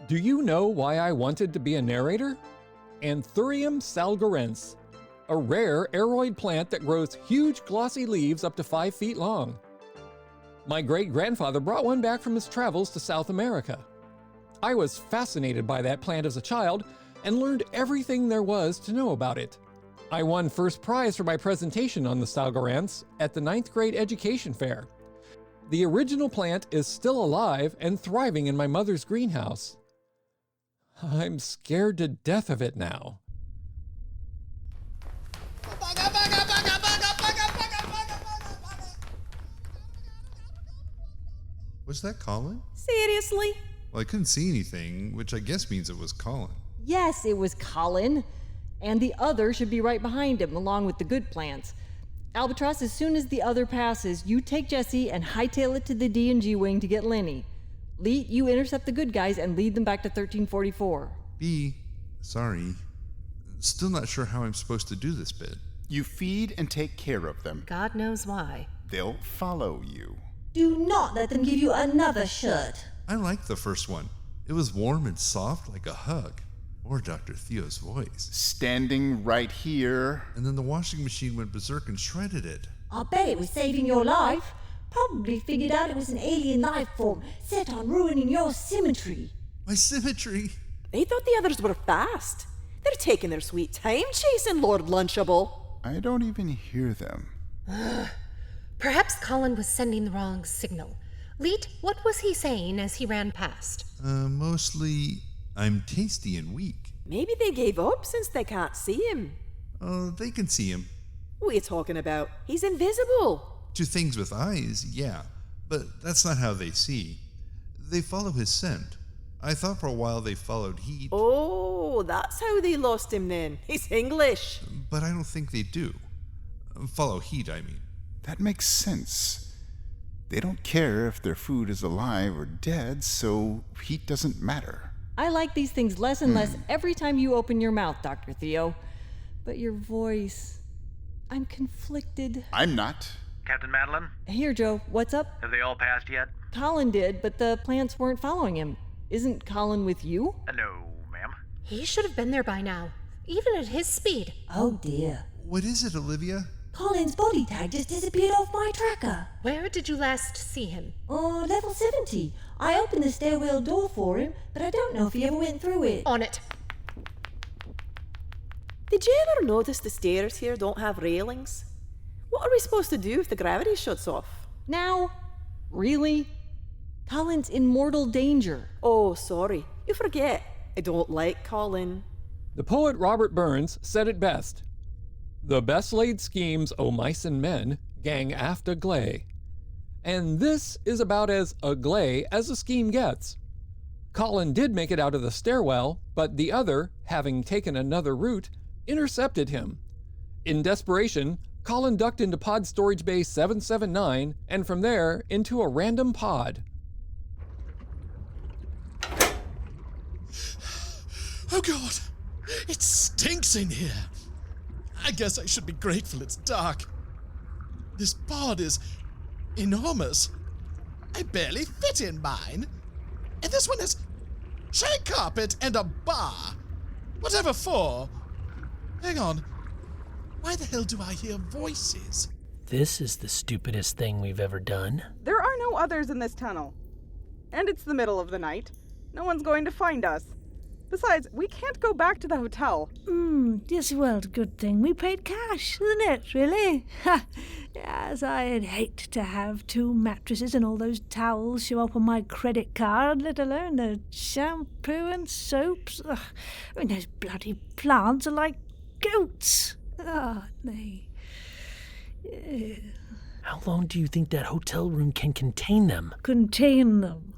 Do you know why I wanted to be a narrator? Anthurium salgarense, a rare aroid plant that grows huge glossy leaves up to 5 feet long. My great-grandfather brought one back from his travels to South America. I was fascinated by that plant as a child and learned everything there was to know about it. I won first prize for my presentation on the salgarense at the 9th grade education fair. The original plant is still alive and thriving in my mother's greenhouse. I'm scared to death of it now. Was that Colin? Seriously? Well, I couldn't see anything, which I guess means it was Colin. Yes, it was Colin. And the other should be right behind him, along with the good plants. Albatros, as soon as the other passes, you take Jessie and hightail it to the D&G wing to get Lenny. Leet, you intercept the good guys and lead them back to 1344. Sorry. Still not sure how I'm supposed to do this bit. You feed and take care of them. God knows why. They'll follow you. Do not let them give you another shirt. I liked the first one. It was warm and soft like a hug. Or Dr. Theo's voice. Standing right here. And then the washing machine went berserk and shredded it. I bet it was saving your life. Probably figured out it was an alien life form set on ruining your symmetry. My symmetry! They thought the others were fast. They're taking their sweet time chasing Lord Lunchable. I don't even hear them. Perhaps Colin was sending the wrong signal. Leet, what was he saying as he ran past? Mostly, I'm tasty and weak. Maybe they gave up since they can't see him. Oh, they can see him. What are you talking about? He's invisible. To things with eyes, yeah. But that's not how they see. They follow his scent. I thought for a while they followed heat. Oh, that's how they lost him then. He's English. But I don't think they do. Follow heat, I mean. That makes sense. They don't care if their food is alive or dead, so heat doesn't matter. I like these things less and less every time you open your mouth, Dr. Theo. But your voice... I'm conflicted. I'm not. Captain Madeline? Here, Joe, what's up? Have they all passed yet? Colin did, but the plants weren't following him. Isn't Colin with you? No, ma'am. He should have been there by now, even at his speed. Oh dear. What is it, Olivia? Colin's body tag just disappeared off my tracker. Where did you last see him? Oh, level 70. I opened the stairwell door for him, but I don't know if he ever went through it. On it. Did you ever notice the stairs here don't have railings? What are we supposed to do if the gravity shuts off? Now? Really? Colin's in mortal danger. Oh, sorry. You forget. I don't like Colin. The poet Robert Burns said it best. The best laid schemes o' mice and men gang aft agley. And this is about as agley as a scheme gets. Colin did make it out of the stairwell, but the other, having taken another route, intercepted him. In desperation, Colin ducked into pod storage bay 779 and from there into a random pod. Oh God, it stinks in here. I guess I should be grateful it's dark. This pod is enormous. I barely fit in mine. And this one has shag carpet and a bar. Whatever for? Hang on. Why the hell do I hear voices? This is the stupidest thing we've ever done. There are no others in this tunnel. And it's the middle of the night. No one's going to find us. Besides, we can't go back to the hotel. Yes, well, good thing we paid cash, isn't it, really? Yes, I'd hate to have 2 mattresses and all those towels show up on my credit card, let alone the shampoo and soaps. Ugh. I mean, those bloody plants are like goats. Aren't they? Yeah. How long do you think that hotel room can contain them? Contain them?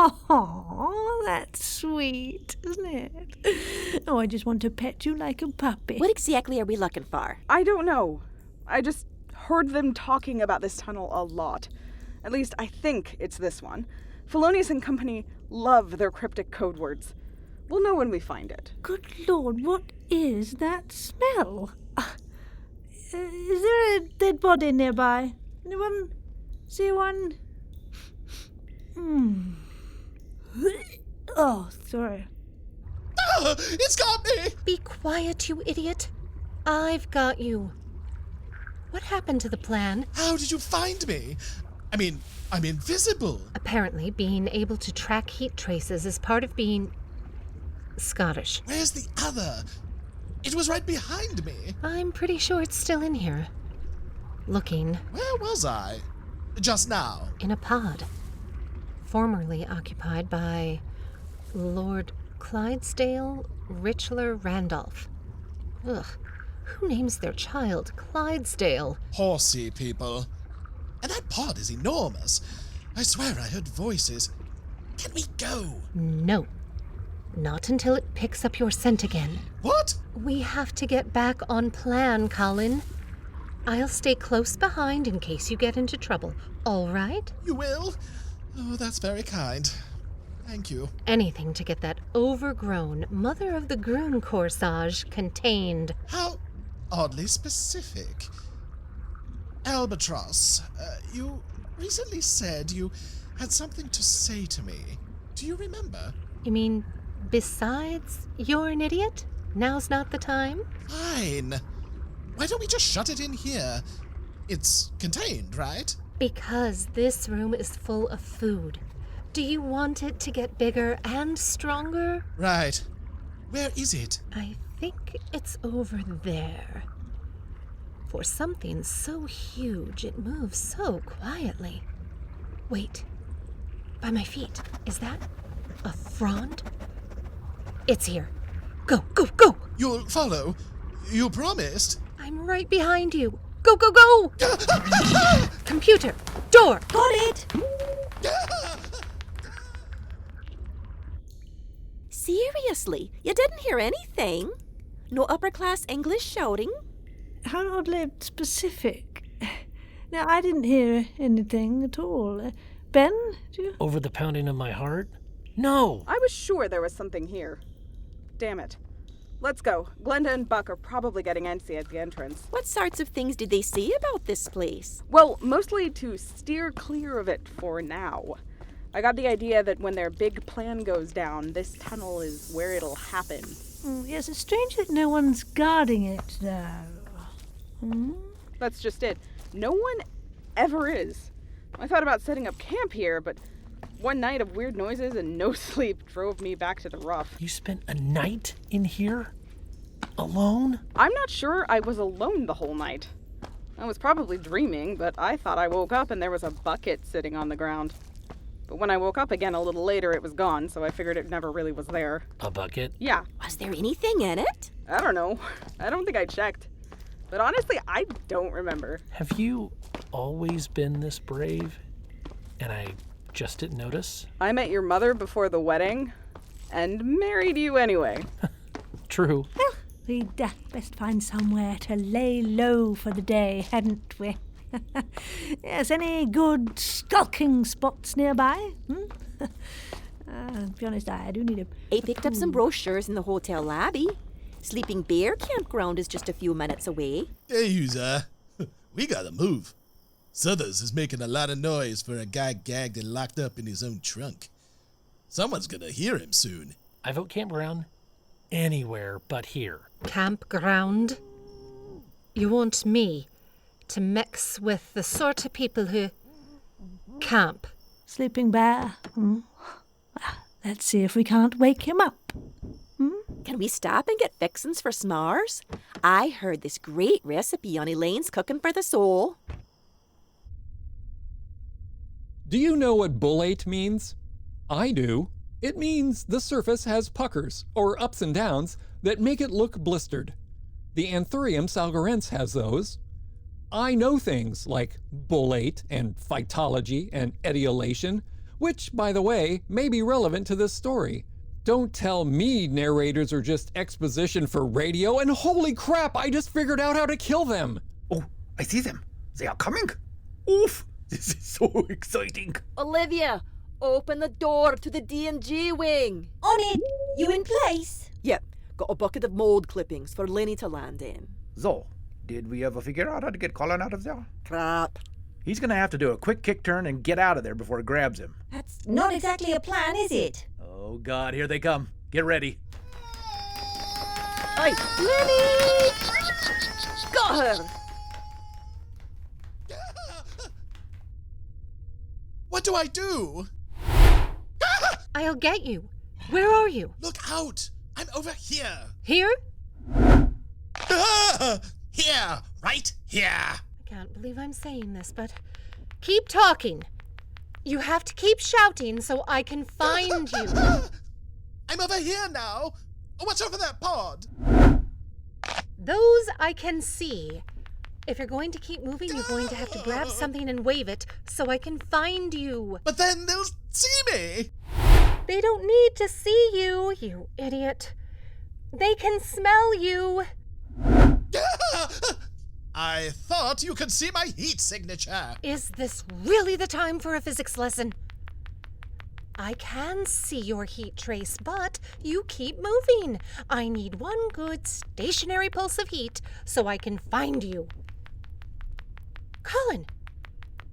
Oh, that's sweet, isn't it? Oh, I just want to pet you like a puppy. What exactly are we looking for? I don't know. I just heard them talking about this tunnel a lot. At least I think it's this one. Felonius and company love their cryptic code words. We'll know when we find it. Good Lord, what is that smell? Is there a dead body nearby? Anyone see one? Oh, sorry. Ah, it's got me! Be quiet, you idiot. I've got you. What happened to the plan? How did you find me? I mean, I'm invisible. Apparently, being able to track heat traces is part of being Scottish. Where's the other? It was right behind me. I'm pretty sure it's still in here. Looking. Where was I? Just now. In a pod. Formerly occupied by Lord Clydesdale Richler Randolph. Ugh. Who names their child Clydesdale? Horsey people. And that pod is enormous. I swear I heard voices. Can we go? No. Not until it picks up your scent again. What? We have to get back on plan, Colin. I'll stay close behind in case you get into trouble. All right? You will? Oh, that's very kind. Thank you. Anything to get that overgrown mother of the groom corsage contained. How oddly specific. Albatros, you recently said you had something to say to me. Do you remember? You mean, besides you're an idiot? Now's not the time? Fine. Why don't we just shut it in here? It's contained, right? Because this room is full of food. Do you want it to get bigger and stronger? Right. Where is it? I think it's over there. For something so huge, it moves so quietly. Wait. By my feet. Is that a frond? It's here. Go, go, go! You'll follow? You promised? I'm right behind you. Go, go, go! Computer! Door! Got it! Seriously, you didn't hear anything? No upper-class English shouting? How oddly specific. Now, I didn't hear anything at all. Ben, did you? Over the pounding of my heart? No! I was sure there was something here. Damn it. Let's go. Glenda and Buck are probably getting antsy at the entrance. What sorts of things did they say about this place? Well, mostly to steer clear of it for now. I got the idea that when their big plan goes down, this tunnel is where it'll happen. Yes, it's strange that no one's guarding it, though. That's just it. No one ever is. I thought about setting up camp here, but one night of weird noises and no sleep drove me back to the rough. You spent a night in here? Alone? I'm not sure I was alone the whole night. I was probably dreaming, but I thought I woke up and there was a bucket sitting on the ground. But when I woke up again a little later, it was gone, so I figured it never really was there. A bucket? Yeah. Was there anything in it? I don't know. I don't think I checked. But honestly, I don't remember. Have you always been this brave? And I just didn't notice? I met your mother before the wedding, and married you anyway. True. Well, we'd best find somewhere to lay low for the day, hadn't we? Yes, any good skulking spots nearby? To be honest, I do need I picked up some brochures in the hotel lobby. Sleeping Bear Campground is just a few minutes away. Hey, User. We gotta move. Southers is making a lot of noise for a guy gagged and locked up in his own trunk. Someone's gonna hear him soon. I vote campground anywhere but here. Campground? You want me to mix with the sort of people who camp? Sleeping Bear. Let's see if we can't wake him up. Can we stop and get fixins for s'mores? I heard this great recipe on Elaine's Cooking for the Soul. Do you know what bullate means? I do. It means the surface has puckers, or ups and downs, that make it look blistered. The Anthurium salgarense has those. I know things like bullate and phytology and etiolation, which, by the way, may be relevant to this story. Don't tell me narrators are just exposition for radio, and holy crap, I just figured out how to kill them! Oh, I see them. They are coming. Oof, this is so exciting. Olivia, open the door to the D&G wing. On it. You in place? Yep, got a bucket of mold clippings for Lenny to land in. So, did we ever figure out how to get Colin out of there? Crap. He's gonna have to do a quick kick turn and get out of there before it grabs him. That's not exactly a plan, is it? Oh God, here they come. Get ready. Oi, Lenny! Got her! What do I do? I'll get you. Where are you? Look out! I'm over here. Here? Here! Right here! I can't believe I'm saying this, but keep talking. You have to keep shouting so I can find you. I'm over here now. What's over that pod? Those I can see. If you're going to keep moving, you're going to have to grab something and wave it so I can find you. But then they'll see me. They don't need to see you, you idiot. They can smell you. I thought you could see my heat signature. Is this really the time for a physics lesson? I can see your heat trace, but you keep moving. I need one good stationary pulse of heat so I can find you. Colin,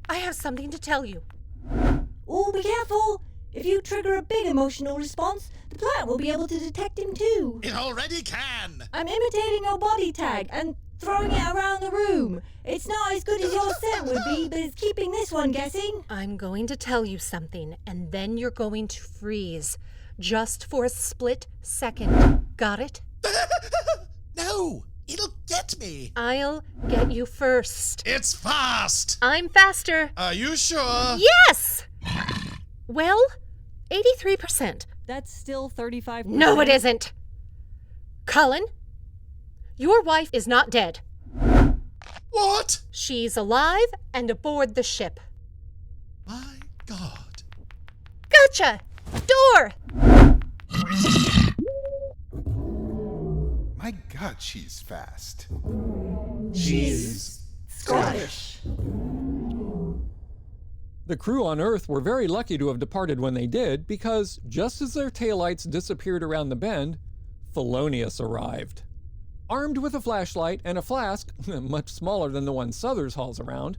I have something to tell you. Oh, be careful! If you trigger a big emotional response, the plant will be able to detect him too. It already can. I'm imitating your body tag and throwing it around the room. It's not as good as your scent would be, but it's keeping this one guessing. I'm going to tell you something, and then you're going to freeze. Just for a split second. Got it? No, it'll get me. I'll get you first. It's fast. I'm faster. Are you sure? Yes! Well, 83%. That's still 35%. No, it isn't. Colin, your wife is not dead. What? She's alive and aboard the ship. My God. Gotcha! Door! My God, she's fast. She's Scottish. The crew on Earth were very lucky to have departed when they did, because just as their taillights disappeared around the bend, Felonius arrived. Armed with a flashlight and a flask, much smaller than the one Southers hauls around,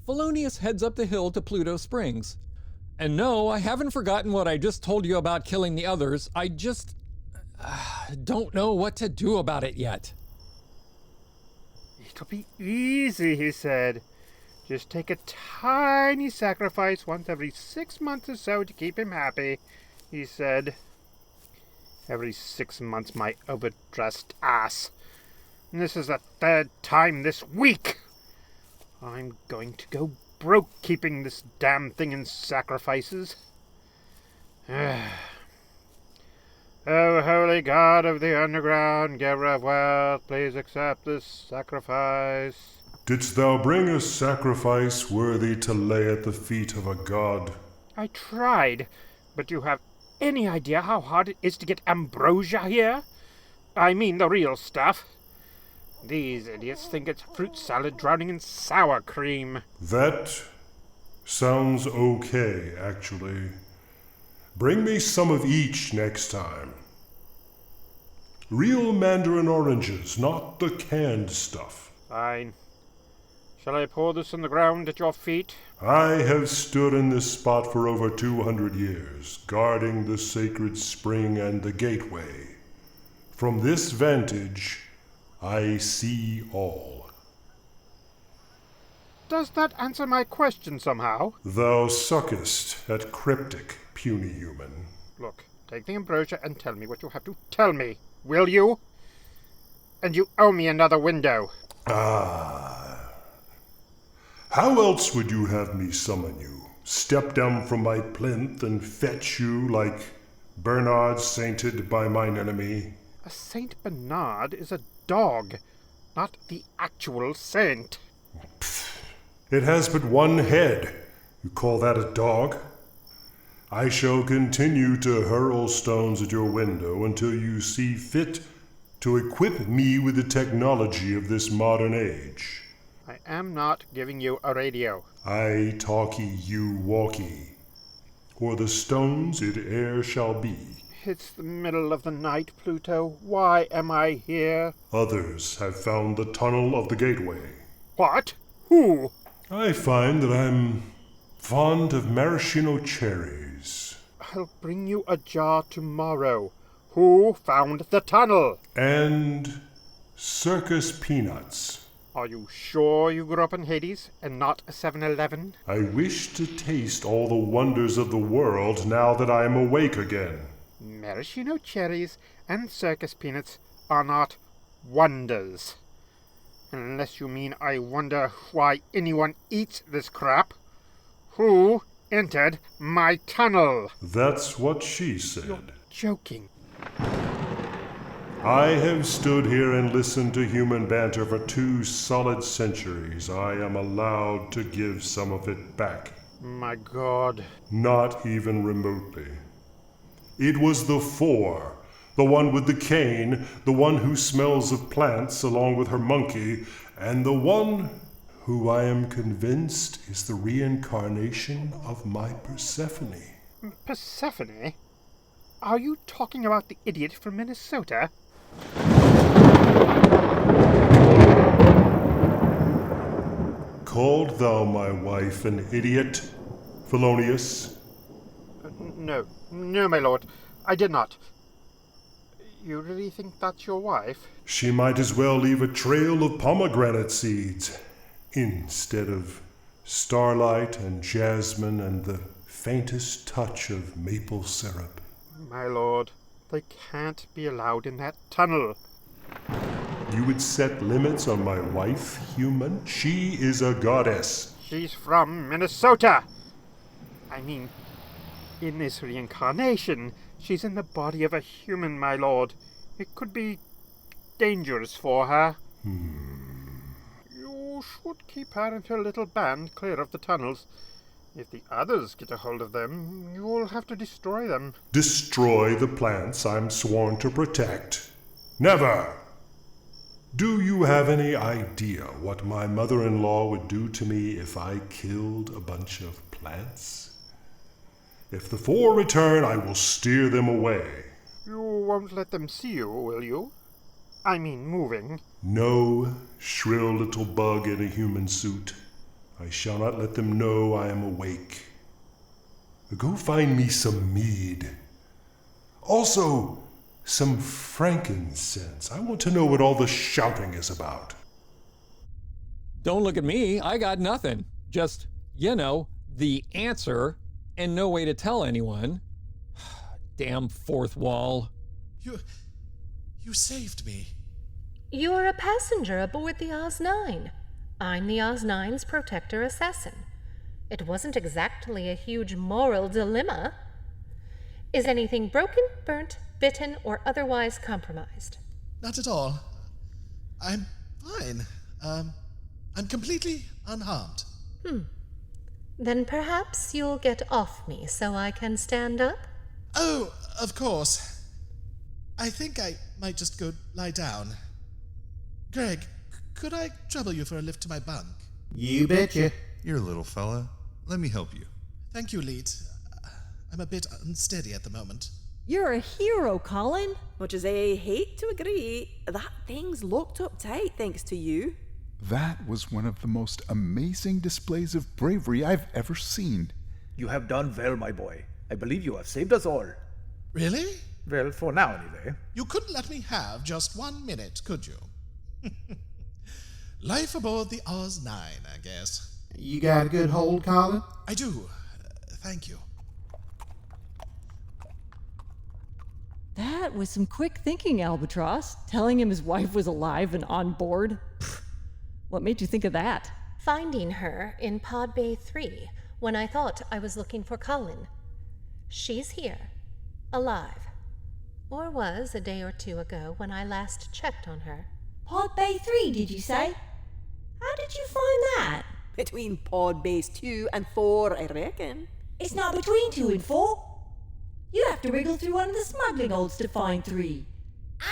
Felonius heads up the hill to Pluto Springs. And no, I haven't forgotten what I just told you about killing the others. I just don't know what to do about it yet. It'll be easy, he said. Just take a tiny sacrifice once every 6 months or so to keep him happy, he said. Every 6 months, my overdressed ass. And this is the 3rd time this week. I'm going to go broke keeping this damn thing in sacrifices. Oh, holy God of the underground, giver of wealth, please accept this sacrifice. Didst thou bring a sacrifice worthy to lay at the feet of a god? I tried, but do you have any idea how hard it is to get ambrosia here? I mean the real stuff. These idiots think it's fruit salad drowning in sour cream. That sounds okay, actually. Bring me some of each next time. Real mandarin oranges, not the canned stuff. Fine. Shall I pour this on the ground at your feet? I have stood in this spot for over 200 years, guarding the sacred spring and the gateway. From this vantage, I see all. Does that answer my question somehow? Thou suckest at cryptic, puny human. Look, take the ambrosia and tell me what you have to tell me, will you? And you owe me another window. How else would you have me summon you? Step down from my plinth and fetch you like Bernard sainted by mine enemy? A Saint Bernard is a dog, not the actual saint. It has but one head. You call that a dog? I shall continue to hurl stones at your window until you see fit to equip me with the technology of this modern age. I am not giving you a radio. I talkie, you walkie. Or the stones it e'er shall be. It's the middle of the night, Pluto. Why am I here? Others have found the tunnel of the gateway. What? Who? I find that I'm fond of maraschino cherries. I'll bring you a jar tomorrow. Who found the tunnel? And circus peanuts. Are you sure you grew up in Hades and not a 7-Eleven? I wish to taste all the wonders of the world now that I am awake again. Maraschino cherries and circus peanuts are not wonders. Unless you mean I wonder why anyone eats this crap. Who entered my tunnel? That's what she said. You're joking. I have stood here and listened to human banter for 2 solid centuries. I am allowed to give some of it back. My God. Not even remotely. It was the 4. The one with the cane, the one who smells of plants along with her monkey, and the one who I am convinced is the reincarnation of my Persephone. Persephone? Are you talking about the idiot from Minnesota? Called thou my wife an idiot, Felonius? No, my lord, I did not. You really think that's your wife? She might as well leave a trail of pomegranate seeds instead of starlight and jasmine and the faintest touch of maple syrup. My lord, they can't be allowed in that tunnel. You would set limits on my wife, human? She is a goddess. She's from Minnesota. I mean, in this reincarnation, she's in the body of a human, my lord. It could be dangerous for her. You should keep her and her little band clear of the tunnels. If the others get a hold of them, you'll have to destroy them. Destroy the plants I'm sworn to protect. Never! Do you have any idea what my mother-in-law would do to me if I killed a bunch of plants? If the 4 return, I will steer them away. You won't let them see you, will you? I mean moving. No shrill little bug in a human suit. I shall not let them know I am awake. Go find me some mead. Also, some frankincense. I want to know what all the shouting is about. Don't look at me. I got nothing. Just, the answer and no way to tell anyone. Damn 4th wall. You saved me. You're a passenger aboard the Oz-9. I'm the Oz-9's protector assassin. It wasn't exactly a huge moral dilemma. Is anything broken, burnt, bitten, or otherwise compromised? Not at all. I'm fine. I'm completely unharmed. Then perhaps you'll get off me so I can stand up? Oh, of course. I think I might just go lie down. Greg, could I trouble you for a lift to my bunk? You betcha. You're a little fella. Let me help you. Thank you, Leet. I'm a bit unsteady at the moment. You're a hero, Colin. Much as I hate to agree, that thing's locked up tight thanks to you. That was one of the most amazing displays of bravery I've ever seen. You have done well, my boy. I believe you have saved us all. Really? Well, for now anyway. You couldn't let me have just 1 minute, could you? Life aboard the Oz-9, I guess. You got a good hold, Colin? I do. Thank you. That was some quick thinking, Albatros. Telling him his wife was alive and on board. What made you think of that? Finding her in Pod Bay 3 when I thought I was looking for Colin. She's here, alive. Or was a day or 2 ago when I last checked on her. Pod Bay 3, did you say? How did you find that? Between pod base 2 and 4, I reckon. It's not between 2 and 4. You have to wriggle through one of the smuggling holes to find 3.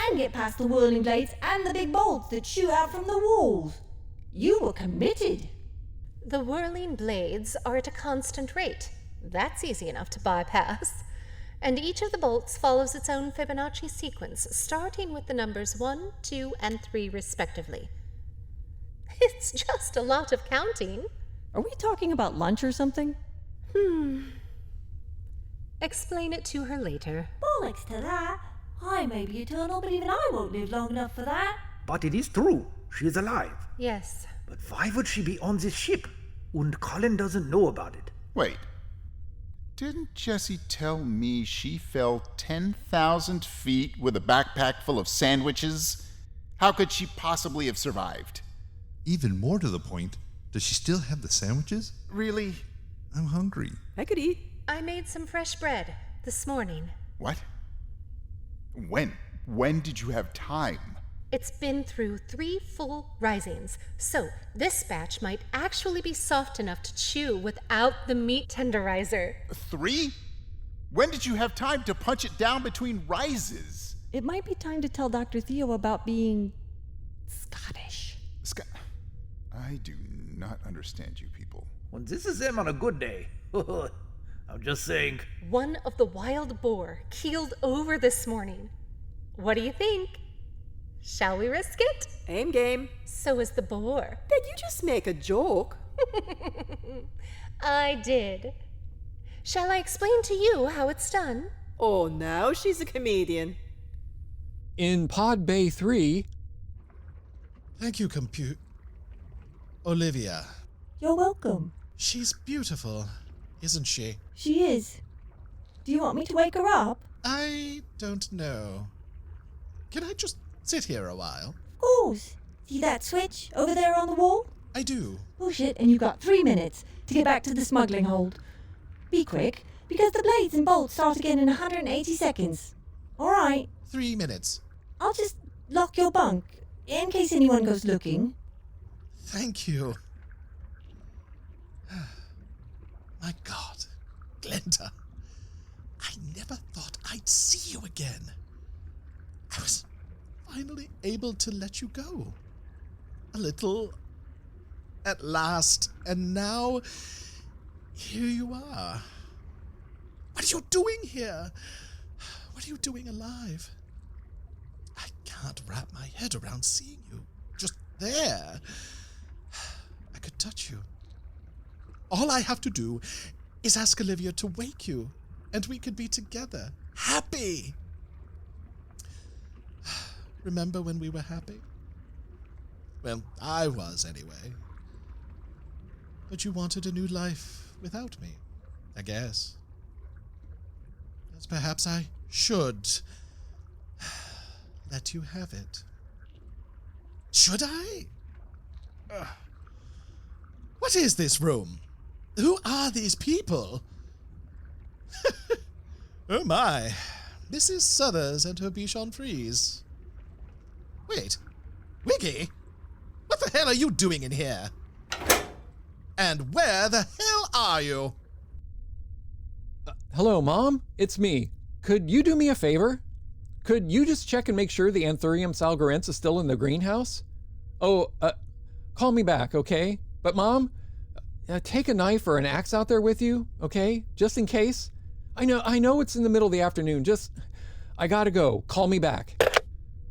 And get past the whirling blades and the big bolts that shoot out from the walls. You were committed. The whirling blades are at a constant rate. That's easy enough to bypass. And each of the bolts follows its own Fibonacci sequence, starting with the numbers 1, 2, and 3 respectively. It's just a lot of counting. Are we talking about lunch or something? Explain it to her later. Bollocks to that. I may be eternal, but even I won't live long enough for that. But it is true. She is alive. Yes. But why would she be on this ship? And Colin doesn't know about it. Wait. Didn't Jessie tell me she fell 10,000 feet with a backpack full of sandwiches? How could she possibly have survived? Even more to the point, does she still have the sandwiches? Really? I'm hungry. I could eat. I made some fresh bread this morning. What? When? When did you have time? It's been through 3 full risings, so this batch might actually be soft enough to chew without the meat tenderizer. 3? When did you have time to punch it down between rises? It might be time to tell Dr. Theo about being Scottish. I do not understand you people. And this is them on a good day. I'm just saying. One of the wild boar keeled over this morning. What do you think? Shall we risk it? Aim game. So is the boar. Did you just make a joke? I did. Shall I explain to you how it's done? Oh, now she's a comedian. In Pod Bay 3... Thank you, Olivia. You're welcome. She's beautiful, isn't she? She is. Do you want me to wake her up? I don't know. Can I just sit here a while? Of course. See that switch over there on the wall? I do. Push it and you've got 3 minutes to get back to the smuggling hold. Be quick, because the blades and bolts start again in 180 seconds. All right. 3 minutes. I'll just lock your bunk, in case anyone goes looking. Thank you. My God, Glenda, I never thought I'd see you again. I was finally able to let you go. A little, at last, and now, here you are. What are you doing here? What are you doing alive? I can't wrap my head around seeing you just there. I could touch you. All I have to do is ask Olivia to wake you, and we could be together, happy. Remember when we were happy? Well, I was anyway. But you wanted a new life without me, I guess. As perhaps I should let you have it. Should I? What is this room? Who are these people? Oh my, Mrs. Suthers and her Bichon Frise. Wait, Wiggy? What the hell are you doing in here? And where the hell are you? Hello, Mom. It's me. Could you do me a favor? Could you just check and make sure the Anthurium salgarense is still in the greenhouse? Oh, call me back, okay? But Mom, take a knife or an axe out there with you, okay? Just in case. I know it's in the middle of the afternoon. I gotta go. Call me back.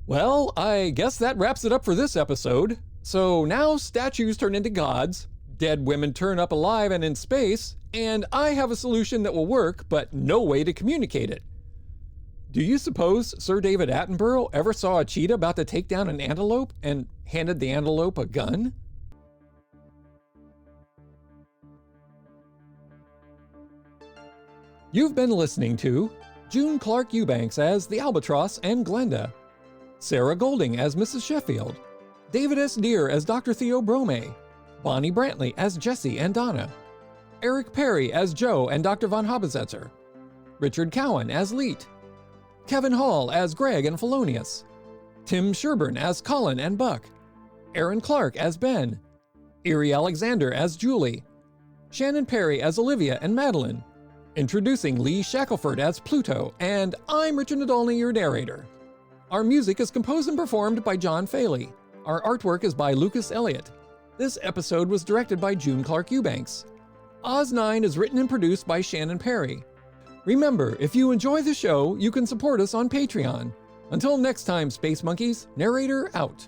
Well, I guess that wraps it up for this episode. So now statues turn into gods, dead women turn up alive and in space, and I have a solution that will work, but no way to communicate it. Do you suppose Sir David Attenborough ever saw a cheetah about to take down an antelope and handed the antelope a gun? You've been listening to June Clark Eubanks as the Albatros and Glenda, Sarah Golding as Mrs. Sheffield, David S. Deere as Dr. Theo Bromae, Bonnie Brantley as Jessie and Donna, Eric Perry as Joe and Dr. von Habesetzer, Richard Cowen as Leet, Kevin Hall as Greg and Felonius, Tim Sherburn as Colin and Buck, Aaron Clark as Ben, Erie Alexander as Julie, Shannon Perry as Olivia and Madeline, introducing Lee Shackelford as Pluto, and I'm Richard Nadolny, your narrator. Our music is composed and performed by John Faley. Our artwork is by Lucas Elliott. This episode was directed by June Clark Eubanks. Oz 9 is written and produced by Shannon Perry. Remember, if you enjoy the show, you can support us on Patreon. Until next time, Space Monkeys, narrator out.